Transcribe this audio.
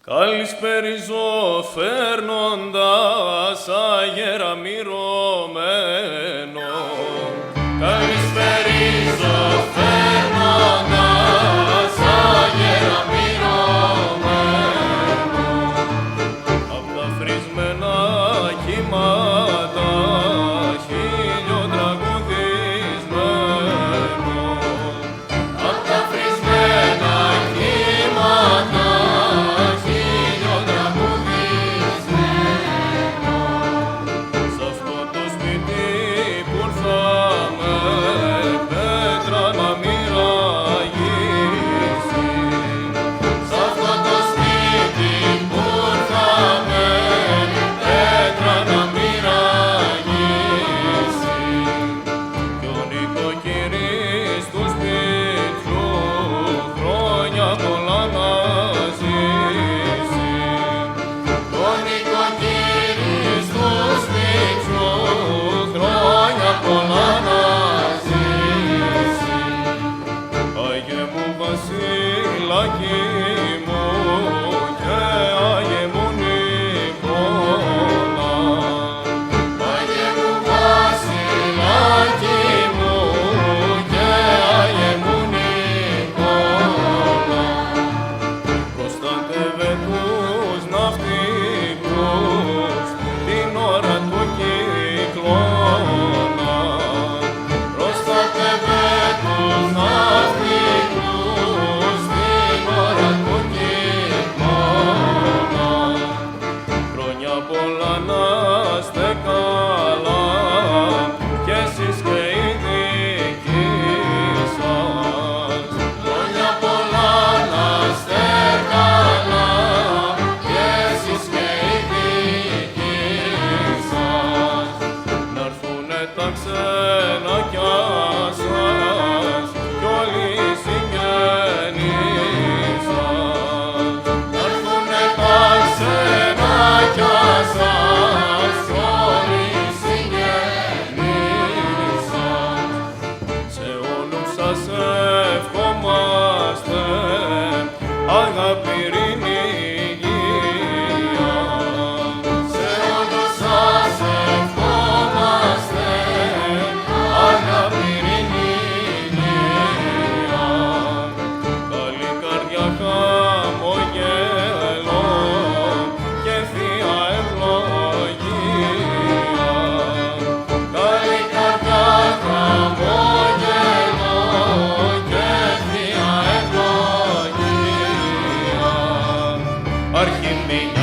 Καλησπέριζω φέρνοντας αγέρα μυρωμένο. Καλησπέριζω φέρνοντας αγέρα μυρωμένο. Απ' τα φρισμένα κύματα χίλιο τραγουδισμένο. Απ' τα φρισμένα κύματα βασιλάκι μου και Άγιε μου Νικόλα. Άγιε μου βασιλάκι μου και Άγιε μου Νικόλα. Προστάτευε τους ναυτικούς την ώρα του κυκλώνα. Προστάτευε τους ναυτικούς πολλά να είστε καλά κι εσείς και οι δικοί σας. Χρόνια πολλά να είστε καλά κι εσείς και οι δικοί σας. Να'ρθουνε τα ξενάκια σας κι όλοι οι συγγενείς σας. Να'ρθουνε τα ξενάκια σας κι όλοι οι συγγενείς σας. Σε όλους σας ευχόμαστε αγάπη, ειρήνη, υγεία. Σε όλους σας ευχόμαστε αγάπη, ειρήνη, υγεία. Καλή καρδιά, χαμογέλο και θεία ευλογία. Καλή καρδιά, χαμόγελο και θεία ευλογία. Αρχιμήγε